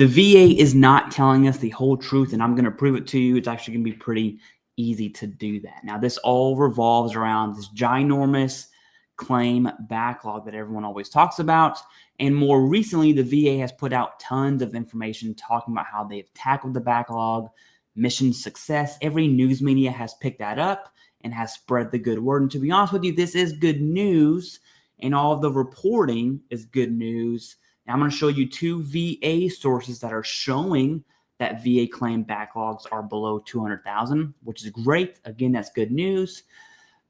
The VA is not telling us the whole truth, and I'm going to prove it to you. It's actually going to be pretty easy to do that. Now, this all revolves around this ginormous claim backlog that everyone always talks about. And more recently, the VA has put out tons of information talking about how they've tackled the backlog, mission success. Every news media has picked that up and has spread the good word. And to be honest with you, this is good news, and all of the reporting is good news. Now, I'm going to show you 2 VA sources that are showing that VA claim backlogs are below 200,000, which is great. Again, that's good news.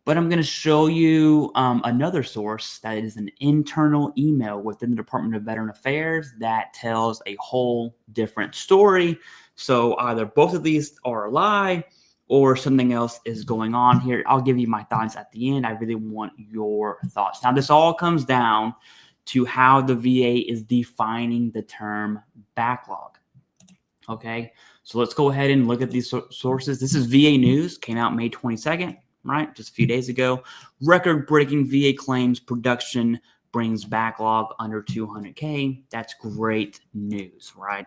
But I'm going to show you another source that is an internal email within the Department of Veteran Affairs that tells a whole different story. So either both of these are a lie or something else is going on here. I'll give you my thoughts at the end. I really want your thoughts. Now, this all comes down to how the VA is defining the term backlog. Okay, so let's go ahead and look at these sources. This is VA News, came out May 22nd, right? Just a few days ago. Record-breaking VA claims production brings backlog under 200K. That's great news, right?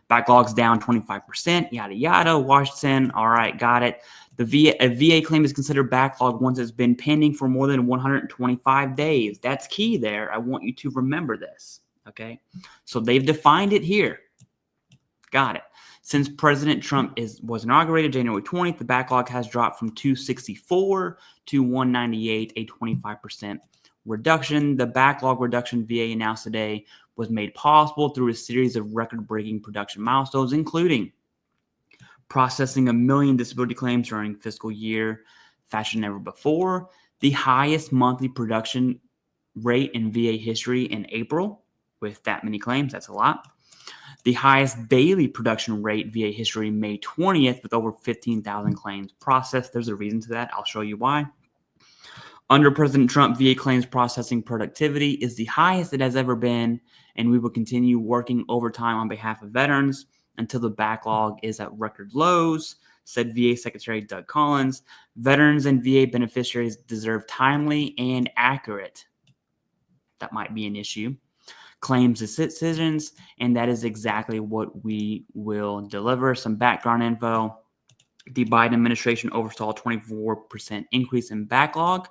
Backlog's down 25%, yada, yada. Washington, all right, got it. A VA claim is considered backlog once it's been pending for more than 125 days. That's key there. I want you to remember this, okay? So they've defined it here. Got it. Since President Trump was inaugurated January 20th, the backlog has dropped from 264 to 198, a 25% reduction. The backlog reduction VA announced today was made possible through a series of record-breaking production milestones, including processing 1 million disability claims during fiscal year fashion never before, the highest monthly production rate in VA history in April with that many claims. That's a lot. The highest daily production rate VA history May 20th with over 15,000 claims processed. There's a reason to that. I'll show you why. Under President Trump, VA claims processing productivity is the highest it has ever been, and we will continue working overtime on behalf of veterans until the backlog is at record lows, said VA Secretary Doug Collins. Veterans and VA beneficiaries deserve timely and accurate, that might be an issue, claims decisions, and that is exactly what we will deliver. Some background info. The Biden administration oversaw a 24% increase in backlog.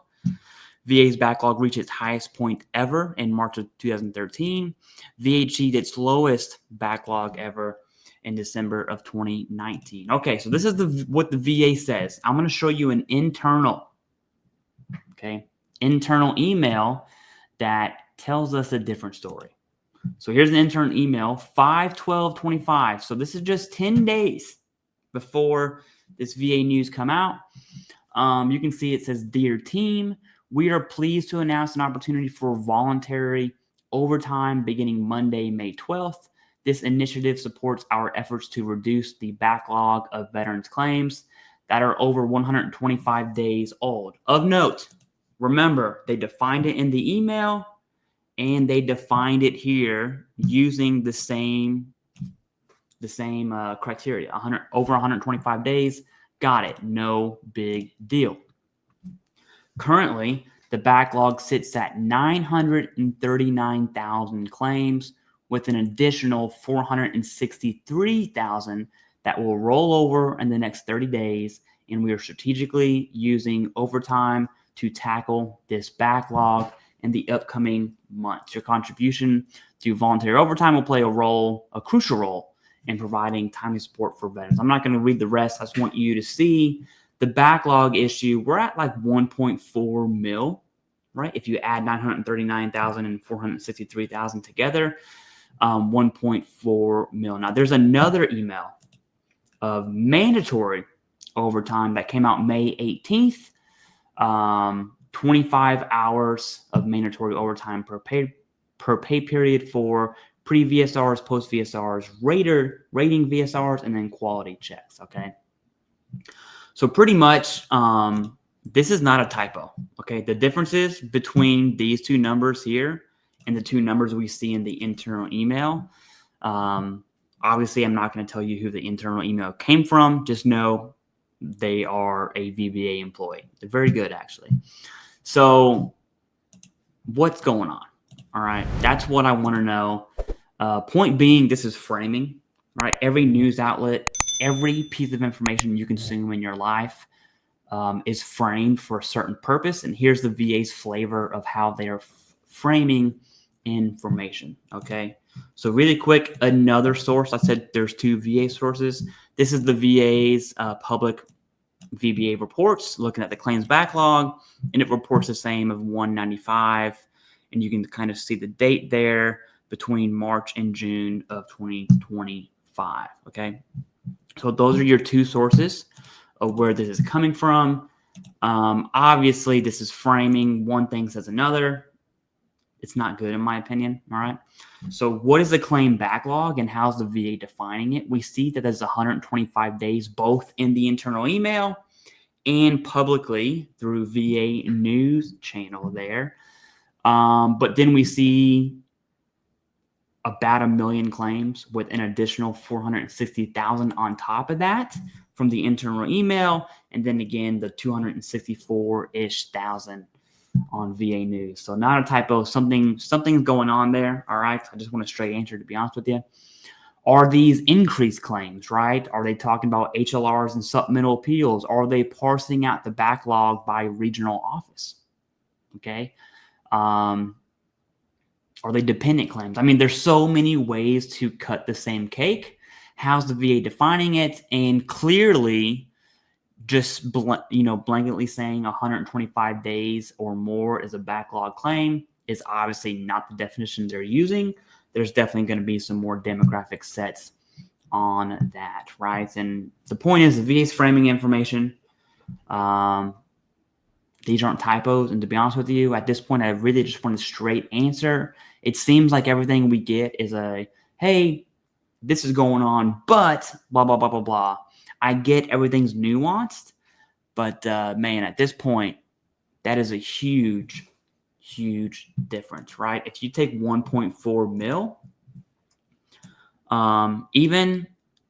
VA's backlog reached its highest point ever in March of 2013. VA achieved its lowest backlog ever in December of 2019. Okay, so this is what the VA says. I'm going to show you an internal email that tells us a different story. So here's an internal email, 5/12/25. So this is just 10 days before this VA news come out. You can see it says, "Dear team, we are pleased to announce an opportunity for voluntary overtime beginning Monday, May 12th. This initiative supports our efforts to reduce the backlog of veterans claims that are over 125 days old." Of note, remember, they defined it in the email and they defined it here using the same criteria, over 125 days. Got it. No big deal. Currently, the backlog sits at 939,000 claims with an additional 463,000 that will roll over in the next 30 days. And we are strategically using overtime to tackle this backlog in the upcoming months. Your contribution to voluntary overtime will play a crucial role in providing timely support for veterans. I'm not going to read the rest. I just want you to see the backlog issue. We're at like 1.4 mil, right? If you add 939,000 and 463,000 together, 1.4 mil. Now, there's another email of mandatory overtime that came out May 18th. 25 hours of mandatory overtime per pay period for pre-VSRs, post-VSRs, rating VSRs, and then quality checks, okay? So pretty much, this is not a typo, okay? The differences between these two numbers here and the two numbers we see in the internal email, obviously I'm not going to tell you who the internal email came from. Just know they are a VBA employee. They're very good, actually. So what's going on? All right, that's what I want to know. Point being, this is framing, right? Every news outlet, every piece of information you consume in your life is framed for a certain purpose. And here's the VA's flavor of how they are framing information. Okay. So really quick, another source. I said there's 2 VA sources. This is the VA's public VBA reports, looking at the claims backlog, and it reports the same of 195. And you can kind of see the date there between March and June of 2025. Okay. So those are your 2 sources of where this is coming from. Obviously, this is framing. One thing says another. It's not good in my opinion. All right. So what is the claim backlog and how's the VA defining it? We see that there's 125 days, both in the internal email and publicly through VA news channel there. But then we see about 1 million claims with an additional 460,000 on top of that from the internal email. And then again, the 264-ish thousand on VA news. So not a typo, something's going on there. All right. I just want a straight answer, to be honest with you. Are these increased claims, right? Are they talking about HLRs and supplemental appeals? Are they parsing out the backlog by regional office? Okay. Are they dependent claims? I mean, there's so many ways to cut the same cake. How's the VA defining it? And clearly, just blanketly saying 125 days or more is a backlog claim is obviously not the definition they're using. There's definitely going to be some more demographic sets on that, right? And the point is, the VA's framing information. These aren't typos, and to be honest with you, at this point, I really just want a straight answer. It seems like everything we get is a, hey, this is going on, but blah, blah, blah, blah, blah. I get everything's nuanced, but man, at this point, that is a huge, huge difference, right? If you take 1.4 mil, even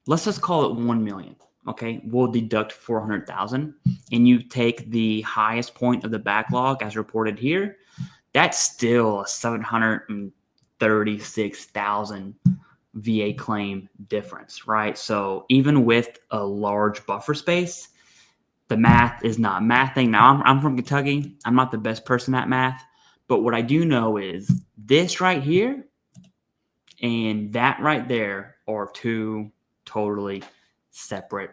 let's just call it 1 million. Okay, we'll deduct 400,000, and you take the highest point of the backlog as reported here. That's still a 736,000 VA claim difference, right? So even with a large buffer space, the math is not mathing. Now, I'm from Kentucky. I'm not the best person at math, but what I do know is this right here and that right there are 2 totally separate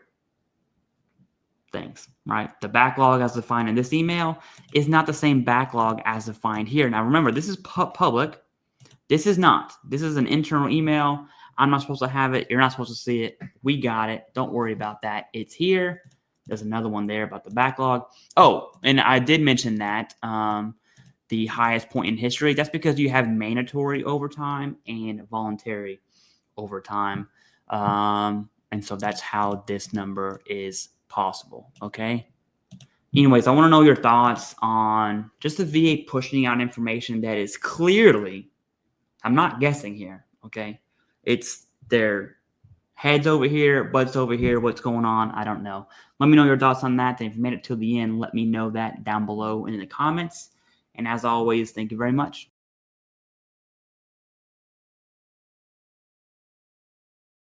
things, right? The backlog as defined in this email is not the same backlog as defined here. Now, remember, this is public. This is not. This is an internal email. I'm not supposed to have it. You're not supposed to see it. We got it. Don't worry about that. It's here. There's another one there about the backlog. Oh, and I did mention that the highest point in history. That's because you have mandatory overtime and voluntary overtime. And so that's how this number is possible. Okay. Anyways, I want to know your thoughts on just the VA pushing out information that is clearly, I'm not guessing here, okay? It's their heads over here, butts over here, what's going on, I don't know. Let me know your thoughts on that. And if you made it till the end, let me know that down below in the comments. And as always, thank you very much.